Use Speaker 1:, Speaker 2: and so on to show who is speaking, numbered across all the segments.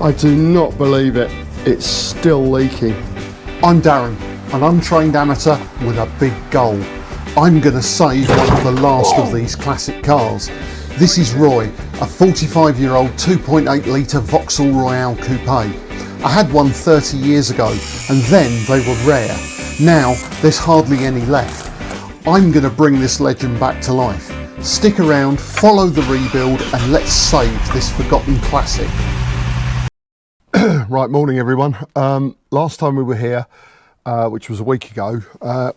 Speaker 1: I do not believe it. It's still leaking. I'm Darren, an untrained amateur with a big goal. I'm going to save one of the last of these classic cars. This is Roy, a 45-year-old 2.8 litre Vauxhall Royale coupe. I had one 30 years ago and then they were rare. Now there's hardly any left. I'm going to bring this legend back to life. Stick around, follow the rebuild and let's save this forgotten classic. Right, morning everyone. Last time we were here, which was a week ago,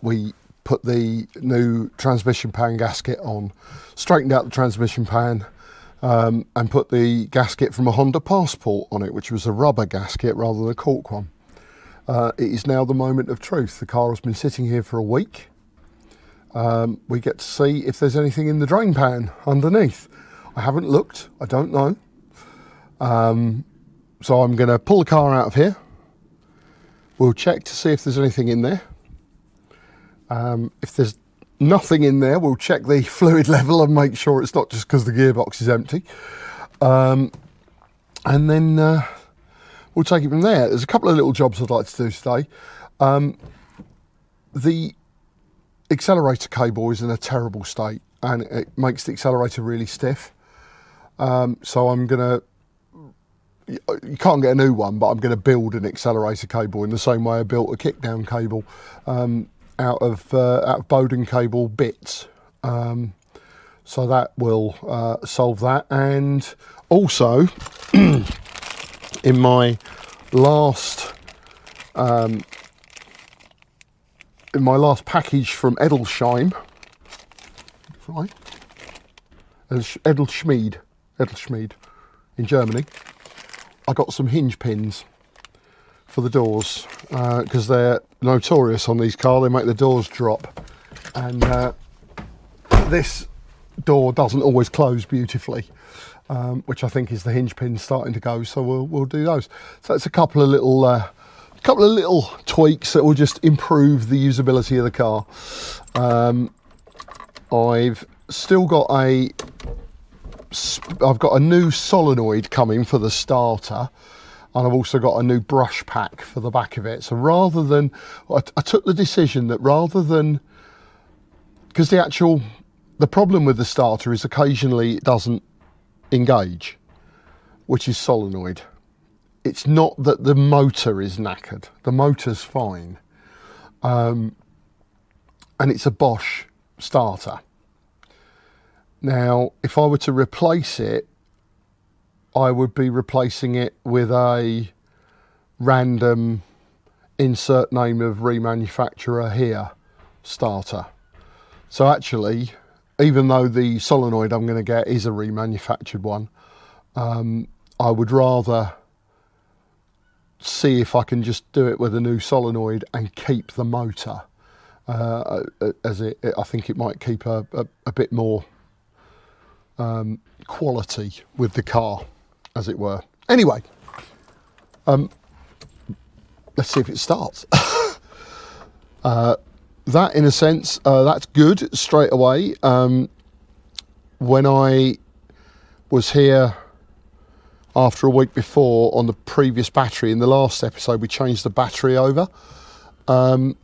Speaker 1: we put the new transmission pan gasket on, straightened out the transmission pan and put the gasket from a Honda Passport on it, which was a rubber gasket rather than a cork one. It is now the moment of truth. The car has been sitting here for a week. We get to see if there's anything in the drain pan underneath. I haven't looked, I don't know. So I'm going to pull the car out of here. We'll check to see if there's anything in there. If there's nothing in there, we'll check the fluid level and make sure it's not just because the gearbox is empty. And then we'll take it from there. There's a couple of little jobs I'd like to do today. The accelerator cable is in a terrible state and it makes the accelerator really stiff. So I'm going to, you can't get a new one, but I'm going to build an accelerator cable in the same way I built a kickdown cable out of Bowden cable bits. So that will solve that. And also in my last package from Edelsheim, right? Edelschmied in Germany, I got some hinge pins for the doors because they're notorious on these cars. They make the doors drop, and this door doesn't always close beautifully, which I think is the hinge pins starting to go. So we'll do those. So it's a couple of little tweaks that will just improve the usability of the car. I've still got I've got a new solenoid coming for the starter, and I've also got a new brush pack for the back of it. So rather than, I took the decision that rather than, because the problem with the starter is occasionally it doesn't engage, which is solenoid. It's not that the motor is knackered. The motor's fine. And it's a Bosch starter. Now, if I were to replace it, I would be replacing it with a random insert name of remanufacturer here starter. So actually, even though the solenoid I'm going to get is a remanufactured one, I would rather see if I can just do it with a new solenoid and keep the motor as I think it might keep a bit more quality with the car, as it were. Anyway, let's see if it starts. That, in a sense, that's good straight away. When I was here after a week before on the previous battery, in the last episode we changed the battery over. I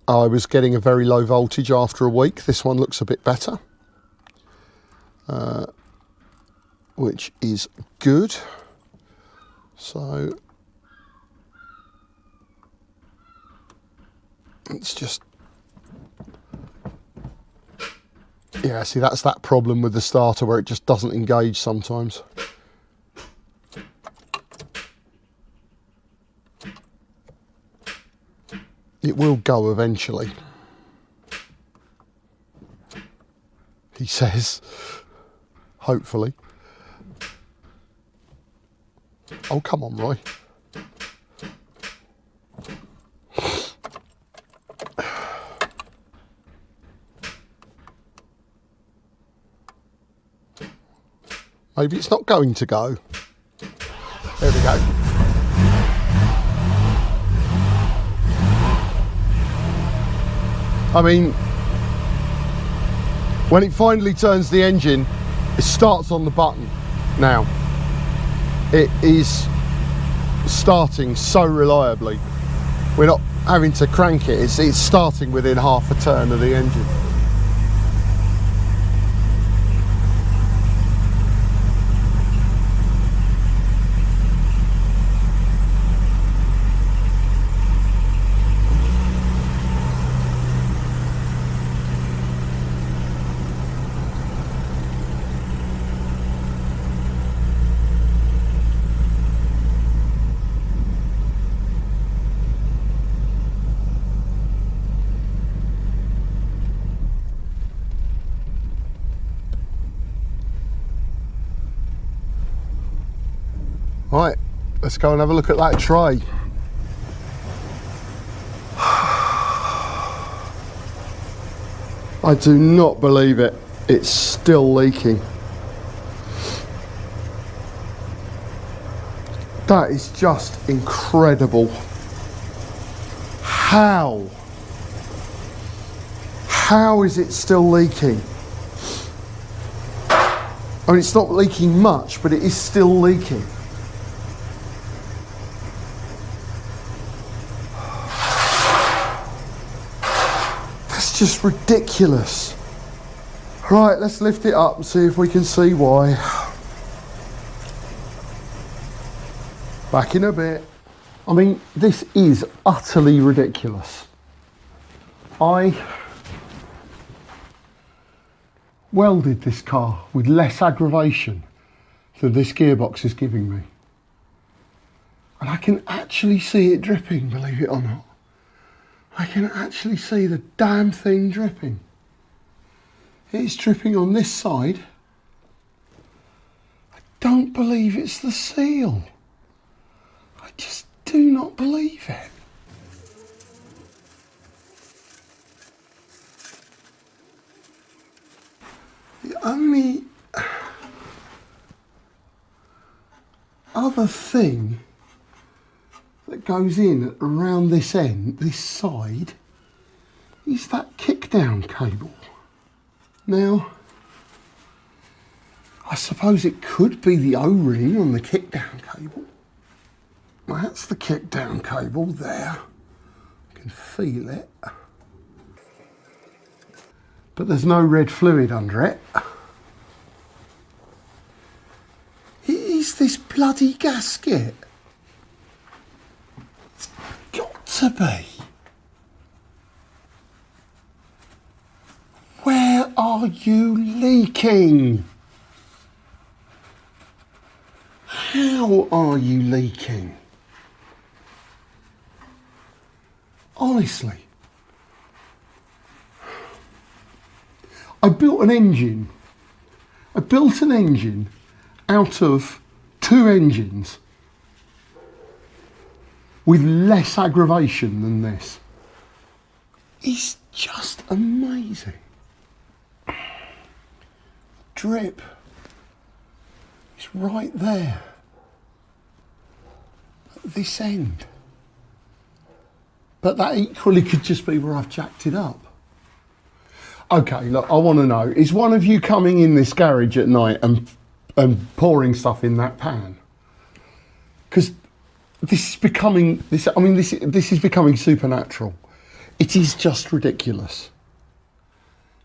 Speaker 1: was getting a very low voltage after a week. This one looks a bit better, which is good. So it's just, yeah, see, that's that problem with the starter where it just doesn't engage sometimes. It will go eventually, he says, hopefully. Oh, come on, Roy. Maybe it's not going to go. There we go. I mean, when it finally turns the engine, it starts on the button now. It is starting so reliably. We're not having to crank it, it's starting within half a turn of the engine. Right, let's go and have a look at that tray. I do not believe it. It's still leaking. That is just incredible. How? How is it still leaking? I mean, it's not leaking much, but it is still leaking. That's just ridiculous. Right, let's lift it up and see if we can see why. Back in a bit. I mean, this is utterly ridiculous. I welded this car with less aggravation than this gearbox is giving me. And I can actually see it dripping, believe it or not. I can actually see the damn thing dripping. It's dripping on this side. I don't believe it's the seal. I just do not believe it. The only other thing that goes in around this end, this side, is that kick down cable. Now, I suppose it could be the O-ring on the kick down cable. That's the kick down cable there. I can feel it. But there's no red fluid under it. It is this bloody gasket. It's got to be. Where are you leaking? How are you leaking? Honestly. I built an engine out of two engines with less aggravation than this. It's just amazing. Drip. It's right there. At this end. But that equally could just be where I've jacked it up. Okay, look, I want to know, is one of you coming in this garage at night and pouring stuff in that pan? Because this is becoming, this is becoming supernatural. It is just ridiculous.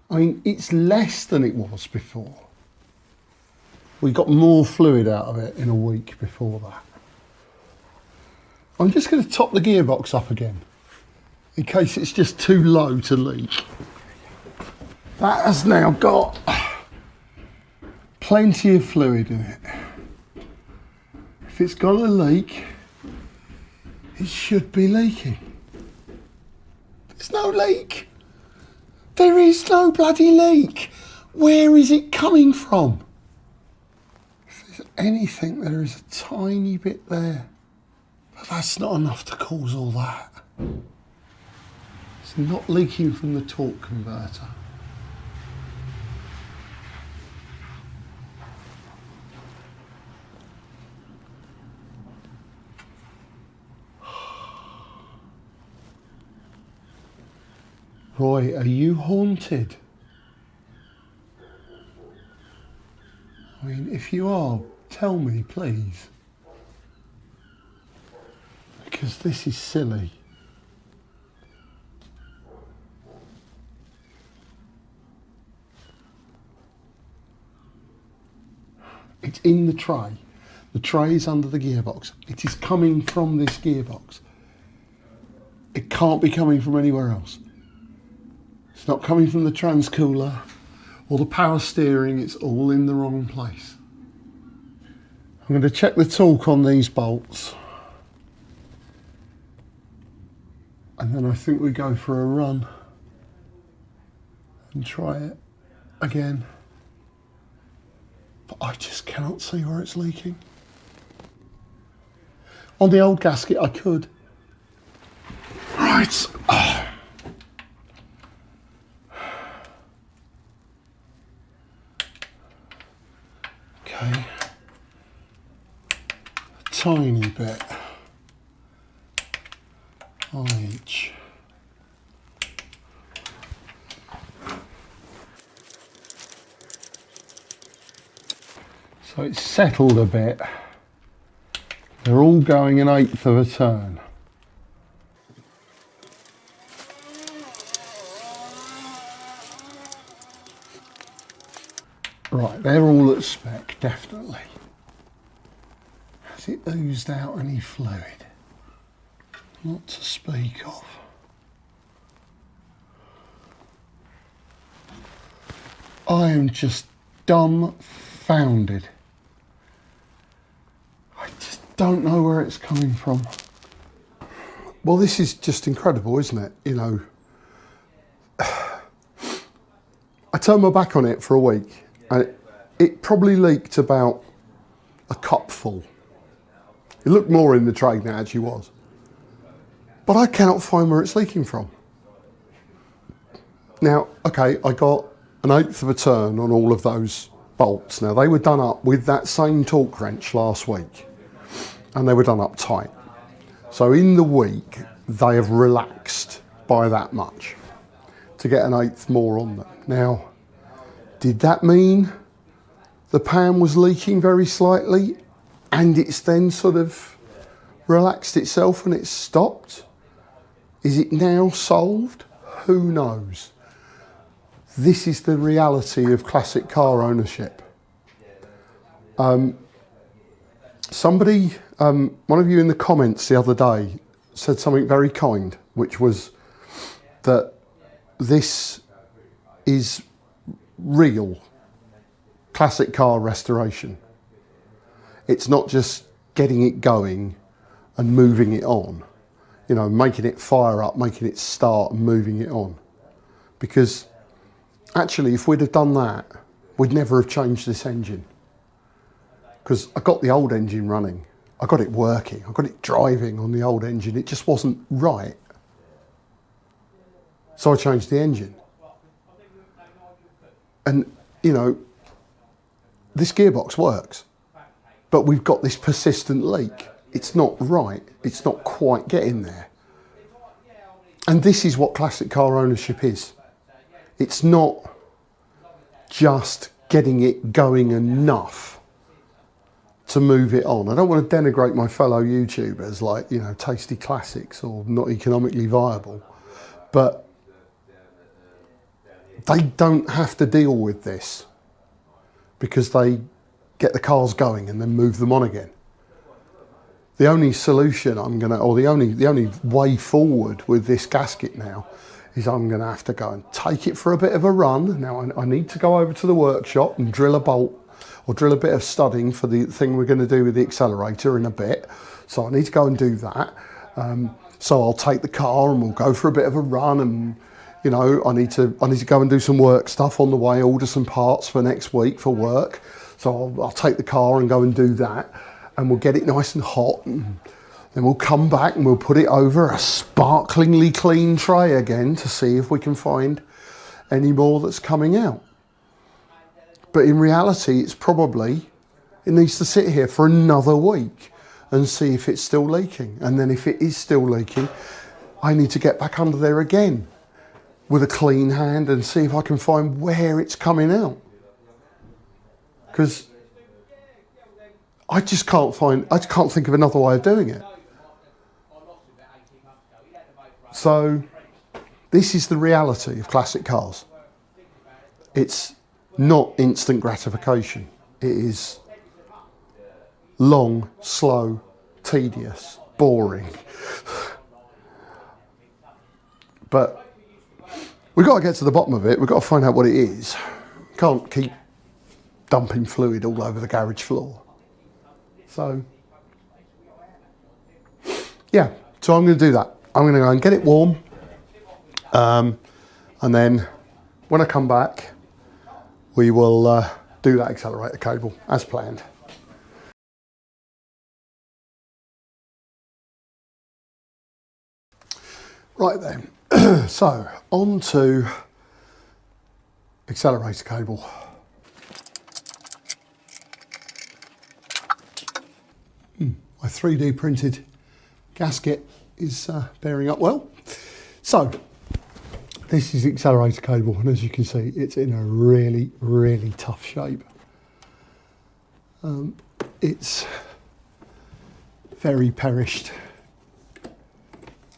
Speaker 1: I mean, it's less than it was before. We got more fluid out of it in a week before that. I'm just going to top the gearbox up again, in case it's just too low to leak. That has now got plenty of fluid in it. If it's got a leak, it should be leaking. There's no leak. There is no bloody leak. Where is it coming from? If there's anything, there is a tiny bit there. But that's not enough to cause all that. It's not leaking from the torque converter. Roy, are you haunted? I mean, if you are, tell me, please. because this is silly. It's in the tray. The tray is under the gearbox. It is coming from this gearbox. It can't be coming from anywhere else. It's not coming from the transcooler or the power steering. It's all in the wrong place. I'm going to check the torque on these bolts. And then I think we go for a run and try it again. But I just cannot see where it's leaking. On the old gasket I could. Right. Okay. A tiny bit on each. So it's settled a bit. They're all going 1/8 of a turn. Right, they're all at spec, definitely. Has it oozed out any fluid? Not to speak of. I am just dumbfounded. I just don't know where it's coming from. Well, this is just incredible, isn't it? You know, I turned my back on it for a week and it probably leaked about a cupful. It looked more in the tray than it actually was. But I cannot find where it's leaking from. Now, okay, I got 1/8 of a turn on all of those bolts. Now, they were done up with that same torque wrench last week, and they were done up tight. So in the week, they have relaxed by that much to get 1/8 more on them. Now, did that mean the pan was leaking very slightly and it's then sort of relaxed itself and it's stopped? Is it now solved? Who knows? This is the reality of classic car ownership. Somebody, one of you in the comments the other day said something very kind, which was that this is real classic car restoration. It's not just getting it going and moving it on, you know, making it fire up, making it start and moving it on. Because actually, if we'd have done that, we'd never have changed this engine. Because I got the old engine running, I got it working, I got it driving on the old engine, it just wasn't right. So I changed the engine. And, you know, this gearbox works, but we've got this persistent leak. It's not right, it's not quite getting there. And this is what classic car ownership is. It's not just getting it going enough to move it on. I don't want to denigrate my fellow YouTubers like, you know, Tasty Classics or Not Economically Viable, but they don't have to deal with this because they get the cars going and then move them on again. The only solution the only way forward with this gasket now is I'm going to have to go and take it for a bit of a run. Now I need to go over to the workshop and drill a bolt or drill a bit of studding for the thing we're going to do with the accelerator in a bit. So I need to go and do that. So I'll take the car and we'll go for a bit of a run, and you know, I need to go and do some work stuff on the way, order some parts for next week for work. So I'll take the car and go and do that, and we'll get it nice and hot, and then we'll come back and we'll put it over a sparklingly clean tray again to see if we can find any more that's coming out. But in reality, it needs to sit here for another week and see if it's still leaking. And then if it is still leaking, I need to get back under there again with a clean hand and see if I can find where it's coming out. Because I just can't think of another way of doing it. So this is the reality of classic cars. It's not instant gratification. It is long, slow, tedious, boring. But we've got to get to the bottom of it. We've got to find out what it is. Can't keep dumping fluid all over the garage floor. So, yeah, so I'm going to do that. I'm going to go and get it warm. And then when I come back, we will do that accelerator cable as planned. Right then, so on to accelerator cable. My 3D printed gasket is bearing up well. So this is accelerator cable, and as you can see, it's in a really, really tough shape. It's very perished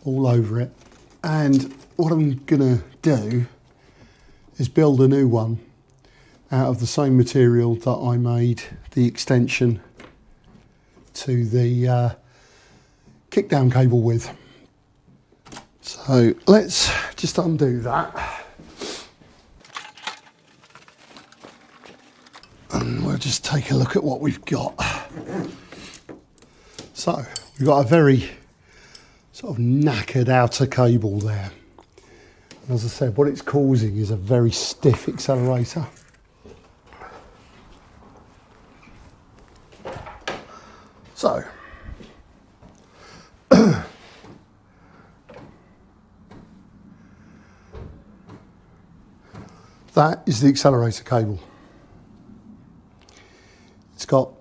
Speaker 1: all over it. And what I'm gonna do is build a new one out of the same material that I made the extension to the kickdown cable with. So let's just undo that. And we'll just take a look at what we've got. So we've got a very sort of knackered outer cable there. And as I said, what it's causing is a very stiff accelerator. So that is the accelerator cable. It's got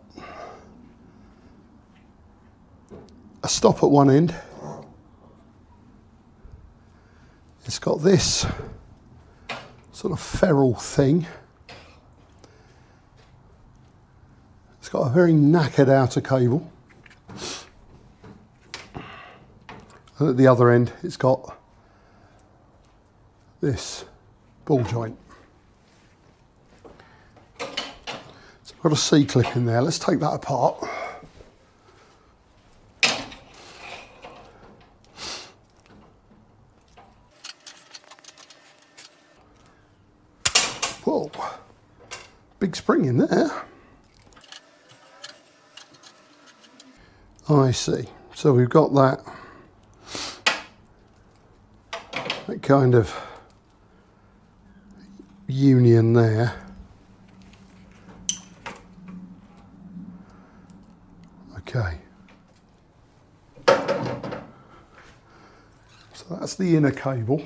Speaker 1: a stop at one end. It's got this sort of ferrule thing. It's got a very knackered outer cable. And at the other end, it's got this ball joint. So I've got a C-clip in there. Let's take that apart. Whoa, big spring in there. I see. So we've got that kind of union there. Okay. So that's the inner cable.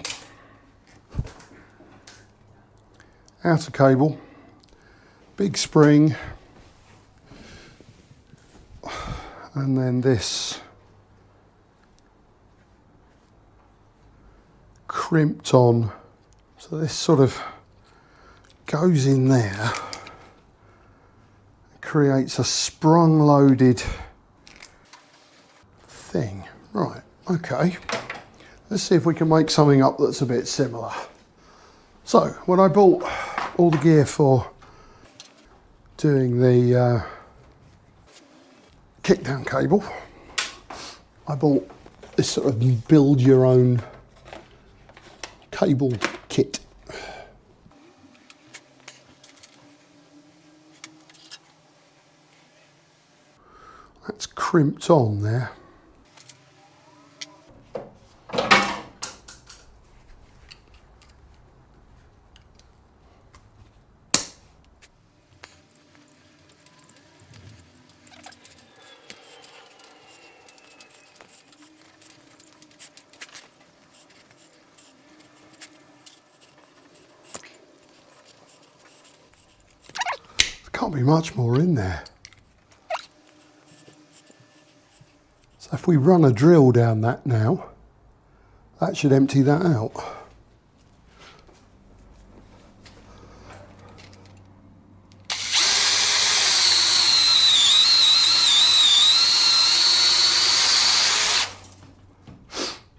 Speaker 1: Outer cable, big spring, and then this crimped on. So this sort of goes in there, creates a sprung loaded thing. Right, okay. Let's see if we can make something up that's a bit similar. So when I bought all the gear for doing the kickdown cable, I bought this sort of build your own cable kit. That's crimped on there. Can't be much more in there. So if we run a drill down that now, that should empty that out.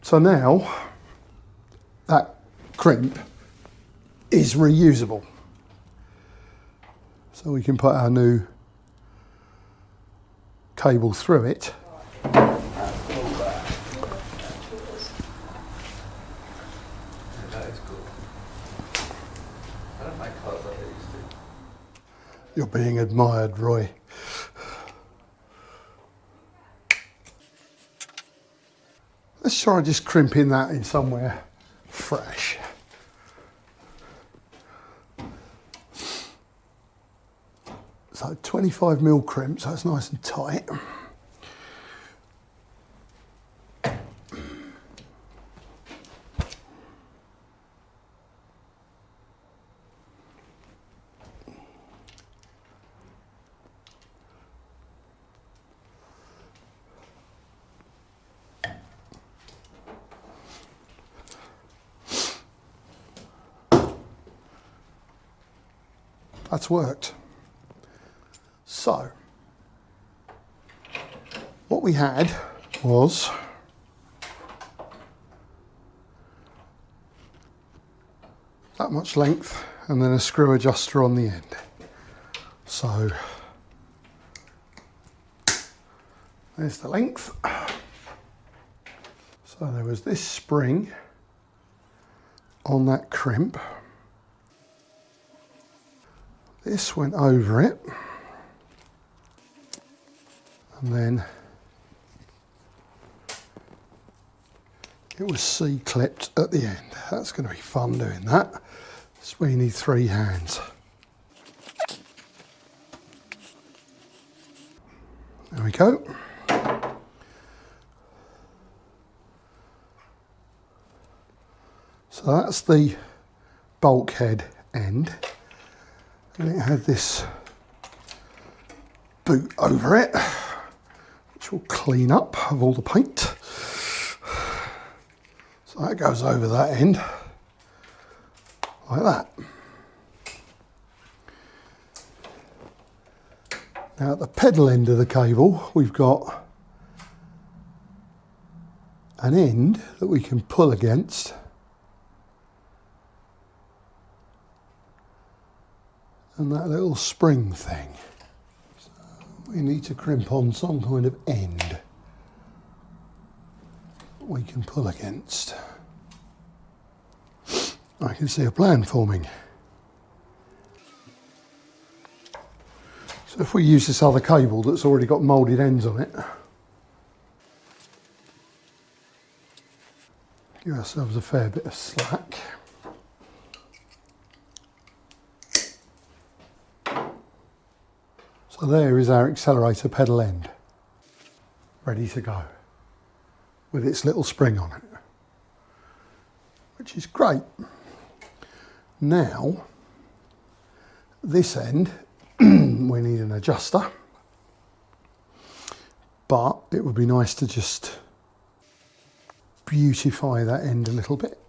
Speaker 1: So now crimp is reusable. So we can put our new cable through it. You're being admired, Roy. Let's try just crimping that in somewhere fresh. So 25mm crimp, so it's nice and tight. That's worked. So, what we had was that much length and then a screw adjuster on the end. So, there's the length. So there was this spring on that crimp. This went over it, and then it was C-clipped at the end. That's going to be fun doing that. So we need 3 hands. There we go. So that's the bulkhead end. And it had this boot over it, which will clean up of all the paint. So that goes over that end, like that. Now at the pedal end of the cable, we've got an end that we can pull against. And that little spring thing. So we need to crimp on some kind of end that we can pull against. I can see a plan forming. So if we use this other cable that's already got moulded ends on it, give ourselves a fair bit of slack. So there is our accelerator pedal end, ready to go, with its little spring on it, which is great. Now, this end, we need an adjuster, but it would be nice to just beautify that end a little bit.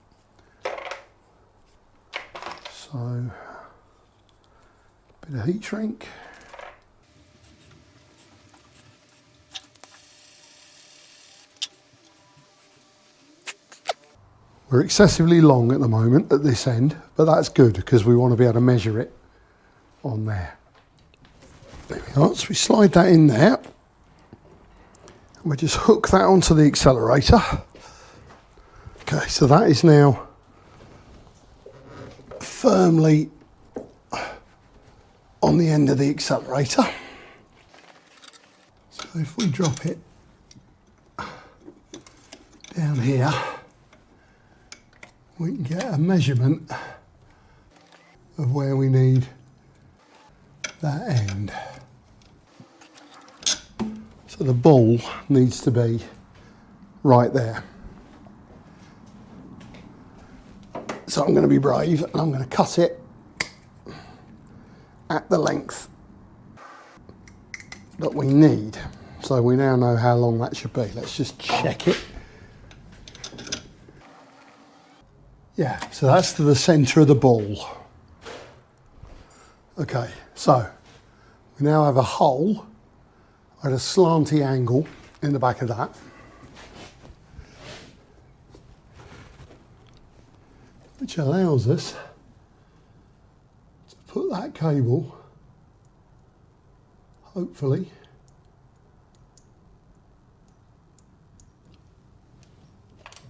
Speaker 1: So, a bit of heat shrink. We're excessively long at the moment at this end, but that's good because we want to be able to measure it on there. There we are. So we slide that in there. And we just hook that onto the accelerator. Okay, so that is now firmly on the end of the accelerator. So if we drop it down here, we can get a measurement of where we need that end. So the ball needs to be right there. So I'm going to be brave and I'm going to cut it at the length that we need. So we now know how long that should be. Let's just check it. Yeah, so that's to the centre of the ball. Okay, so we now have a hole at a slanty angle in the back of that. which allows us to put that cable, hopefully,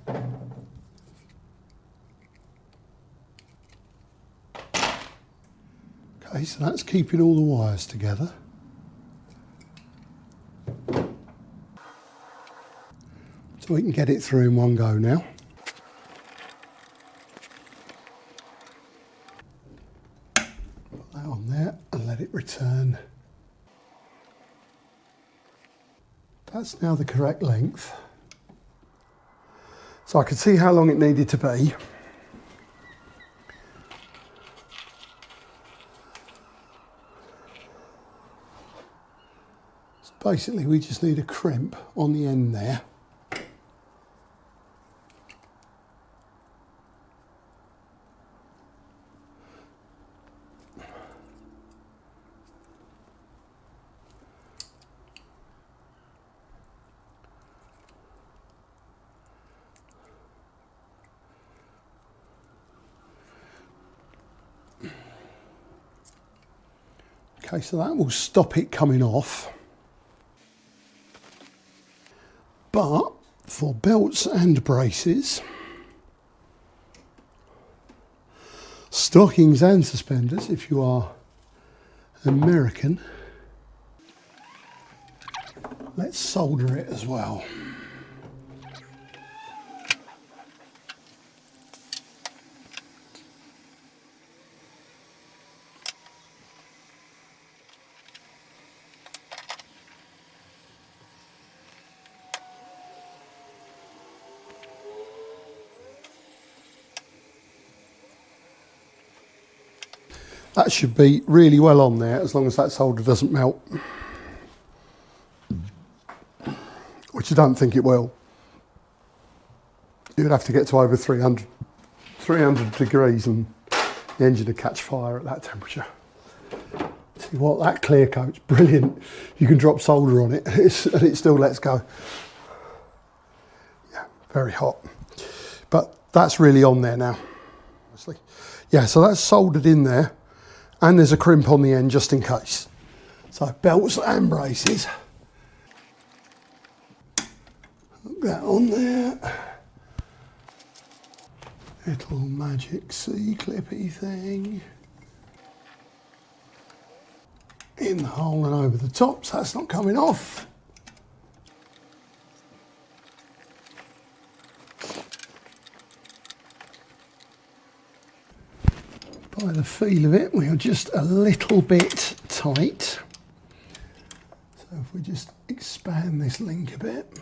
Speaker 1: okay, so that's keeping all the wires together. So we can get it through in one go now. Put that on there and let it return. That's now the correct length. So I could see how long it needed to be. So basically we just need a crimp on the end there. Okay, so that will stop it coming off. But for belts and braces, stockings and suspenders, if you are American, let's solder it as well. That should be really well on there, as long as that solder doesn't melt, which I don't think it will. You would have to get to over 300 degrees and the engine would catch fire at that temperature. See what, that clear coat's brilliant. You can drop solder on it and it still lets go. Yeah, very hot. But that's really on there now, honestly. Yeah, so that's soldered in there. And there's a crimp on the end just in case. So belts and braces. Hook that on there. Little magic C-clippy thing. In the hole and over the top, so that's not coming off. By the feel of it, we are just a little bit tight. So if we just expand this link a bit.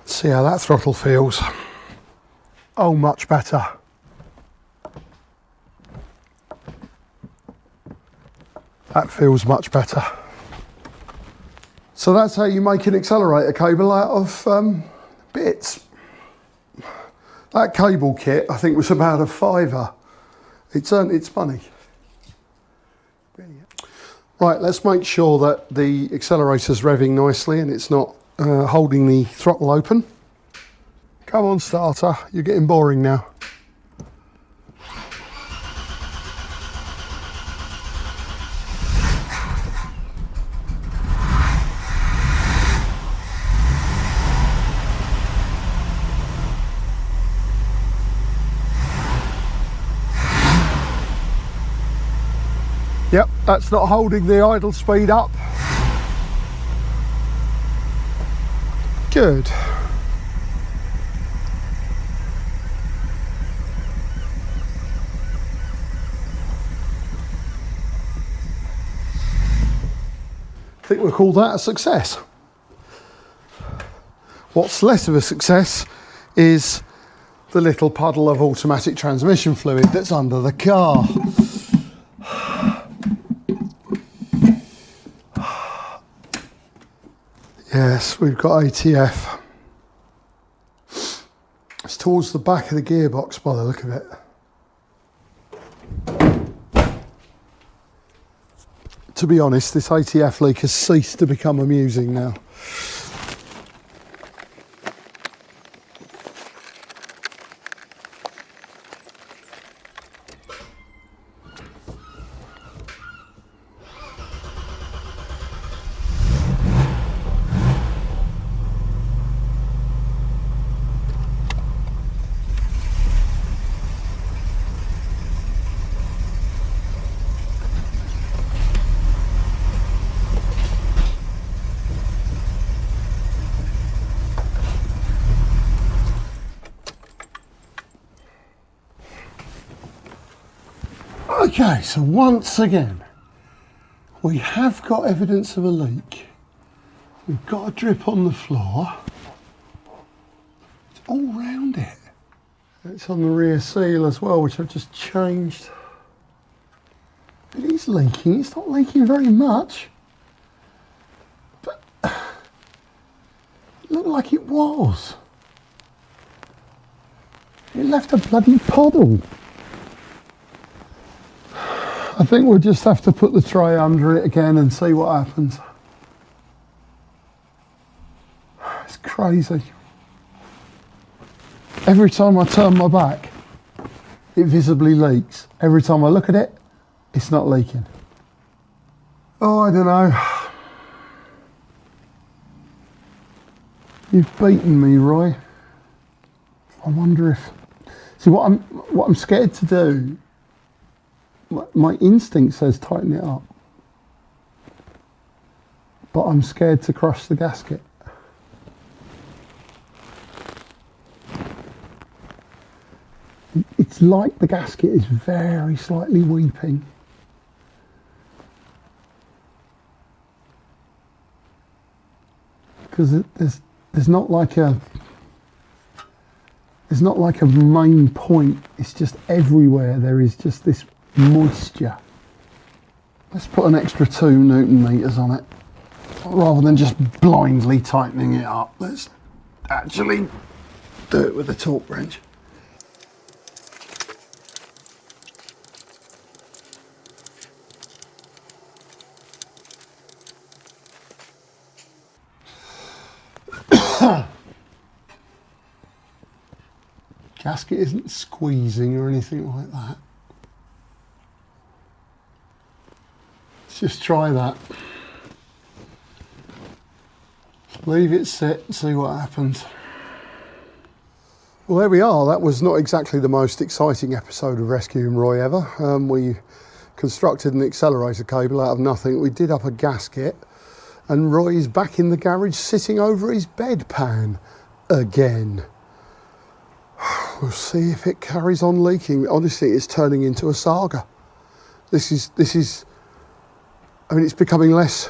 Speaker 1: See how that throttle feels. Oh, much better. That feels much better. So that's how you make an accelerator cable out of bits. That cable kit, I think, was about a £5. It's earned its money. Brilliant. Right, let's make sure that the accelerator's revving nicely and it's not holding the throttle open. Come on, starter, you're getting boring now. Yep, that's not holding the idle speed up. Good. I think we'll call that a success. What's less of a success is the little puddle of automatic transmission fluid that's under the car. Yes, we've got ATF. It's towards the back of the gearbox by the look of it. to be honest, this ATF leak has ceased to become amusing now. Okay, so once again, we have got evidence of a leak. We've got a drip on the floor. It's all round it. It's on the rear seal as well, which I've just changed. It is leaking. It's not leaking very much. But it looked like it was. It left a bloody puddle. I think we'll just have to put the tray under it again and see what happens. It's crazy. Every time I turn my back, it visibly leaks. Every time I look at it, it's not leaking. Oh, I don't know. You've beaten me, Roy. I wonder if... See, what I'm scared to do, my instinct says tighten it up, but I'm scared to crush the gasket. It's like the gasket is very slightly weeping. Because there's not like a main point. It's just everywhere there is just this moisture. Let's put an extra 2 Newton meters on it rather than just blindly tightening it up. Let's actually do it with a torque wrench. Gasket isn't squeezing or anything like that. Let's just try that. Leave it sit and see what happens. Well, there we are. That was not exactly the most exciting episode of Rescuing Roy ever. We constructed an accelerator cable out of nothing. We did up a gasket, and Roy's back in the garage sitting over his bedpan again. We'll see if it carries on leaking. Honestly, it's turning into a saga. This is, I mean, it's becoming less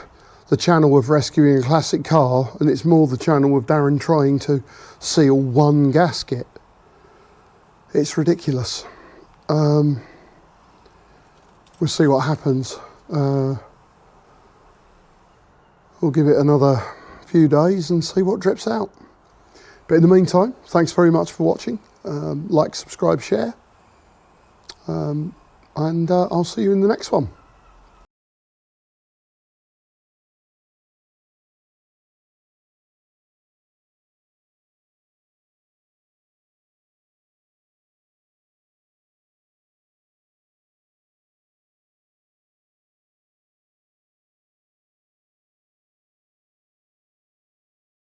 Speaker 1: the channel of rescuing a classic car, and it's more the channel of Darren trying to seal one gasket. It's ridiculous. We'll see what happens. We'll give it another few days and see what drips out. But in the meantime, thanks very much for watching. Like, subscribe, share, and I'll see you in the next one.